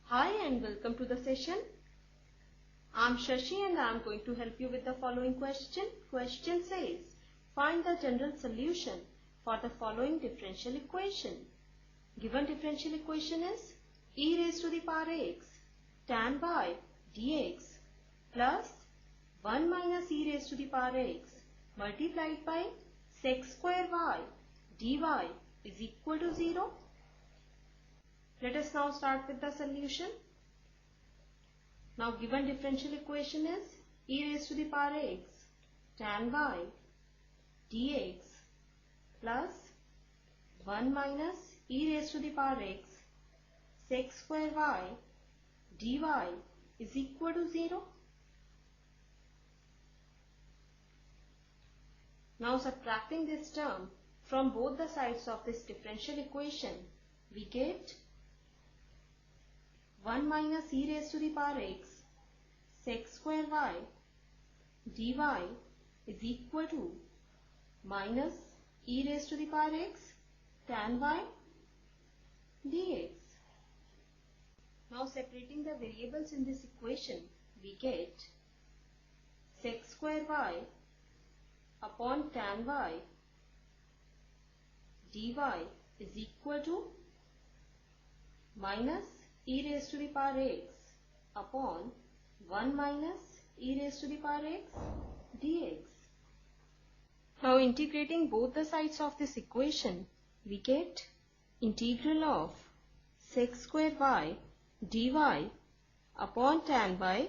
Hi and welcome to the session. I'm Shashi and I'm going to help you with the following question. Question says, find the general solution for the following differential equation. Given differential equation is e raised to the power x tan y dx plus 1 minus e raised to the power x multiplied by sec square y dy is equal to 0. Let us now start with the solution. Now given differential equation is e raised to the power x tan y dx plus 1 minus e raised to the power x sec square y dy is equal to 0. Now subtracting this term from both the sides of this differential equation, we get 1 minus e raised to the power x sec square y dy is equal to minus e raised to the power x tan y dx. Now separating the variables in this equation, we get sec square y upon tan y dy is equal to minus e raised to the power x upon 1 minus e raised to the power x dx. Now integrating both the sides of this equation, we get integral of sec square y dy upon tan y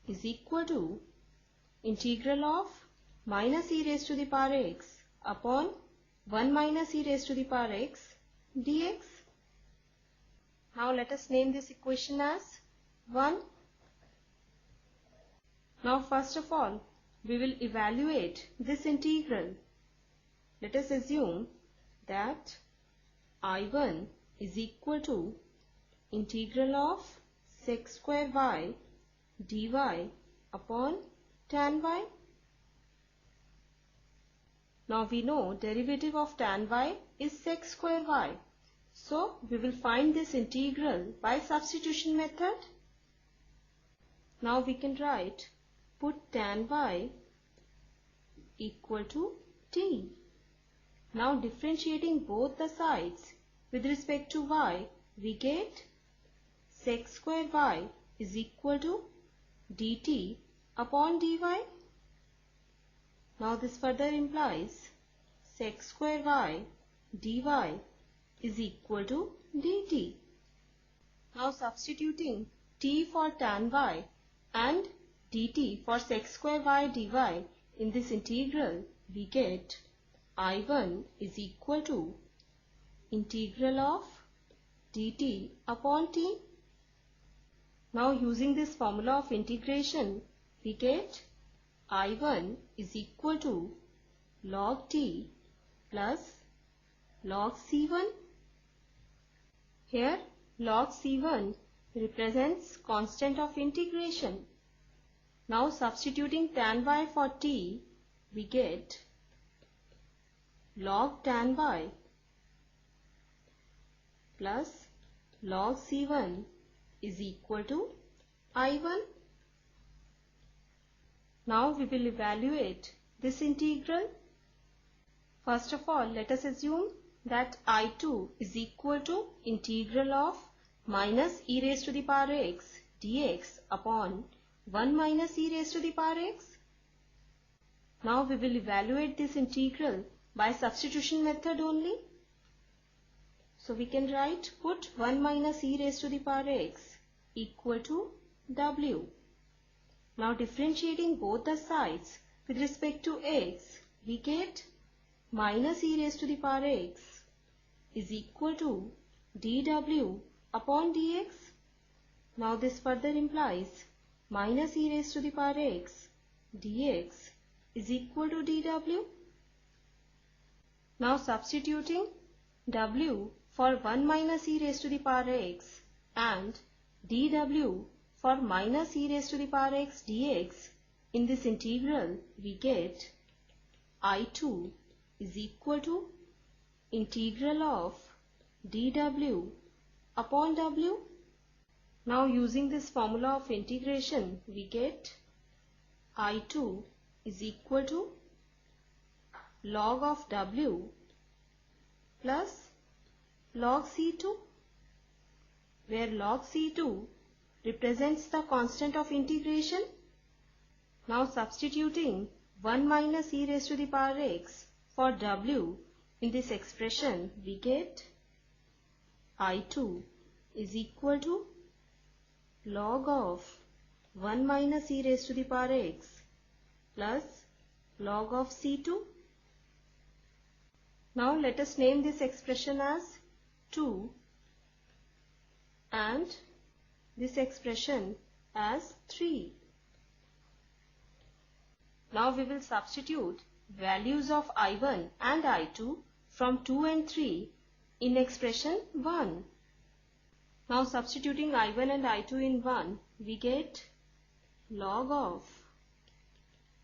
is equal to integral of minus e raised to the power x upon 1 minus e raised to the power x dx. Now let us name this equation as 1. Now first of all, we will evaluate this integral. Let us assume that I1 is equal to integral of sec square y dy upon tan y. Now we know derivative of tan y is sec square y. So we will find this integral by substitution method. Now we can write, put tan y equal to t. Now differentiating both the sides with respect to y, we get sec square y is equal to dt upon dy. Now this further implies sec square y dy is equal to dt. Now substituting t for tan y and dt for sec square y dy in this integral, we get I1 is equal to integral of dt upon t. Now using this formula of integration, we get I1 is equal to log t plus log c1. Here log c1 represents constant of integration. Now substituting tan y for t, we get log tan y plus log c1 is equal to I1. Now we will evaluate this integral. First of all, let us assume that I2 is equal to integral of minus e raised to the power x dx upon 1 minus e raised to the power x. Now we will evaluate this integral by substitution method only. So we can write, put 1 minus e raised to the power x equal to w. Now differentiating both the sides with respect to x, we get minus e raised to the power x is equal to dw upon dx. Now this further implies minus e raised to the power x dx is equal to dw. Now substituting w for 1 minus e raised to the power x and dw for minus e raised to the power x dx in this integral, we get I2 is equal to integral of dw upon w. Now using this formula of integration, we get I2 is equal to log of W plus log C2, where log C2 represents the constant of integration. Now substituting 1 minus e raised to the power x for W in this expression, we get I2 is equal to log of 1 minus e raised to the power x plus log of C2. Now let us name this expression as 2 and this expression as 3. Now we will substitute values of I1 and I2 from 2 and 3 in expression 1. Now substituting I1 and I2 in 1, we get log of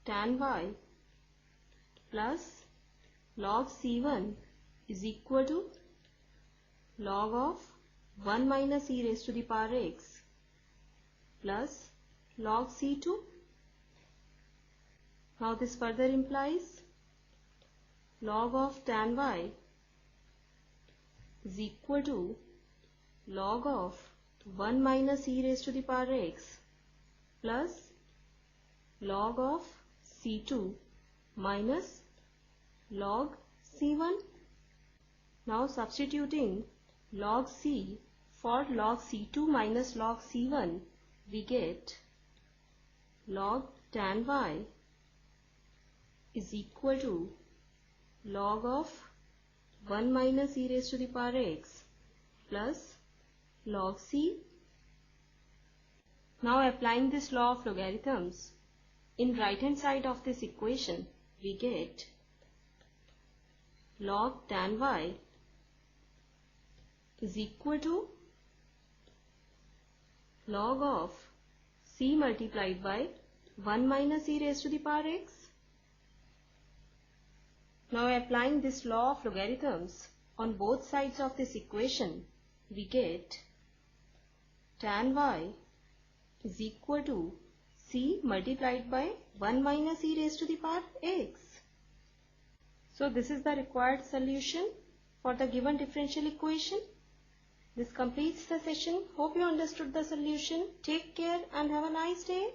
tan y plus log C1 is equal to log of 1 minus e raised to the power x plus log C2. Now this further implies log of tan y is equal to log of 1 minus e raised to the power x plus log of C2 minus log C1. Now substituting log C for log C2 minus log C1, we get log tan y is equal to log of 1 minus e raised to the power x plus log C. Now applying this law of logarithms, in right hand side of this equation, we get log tan y is equal to log of C multiplied by 1 minus e raised to the power x. Now applying this law of logarithms on both sides of this equation, we get tan y is equal to C multiplied by 1 minus e raised to the power x. So this is the required solution for the given differential equation. This completes the session. Hope you understood the solution. Take care and have a nice day.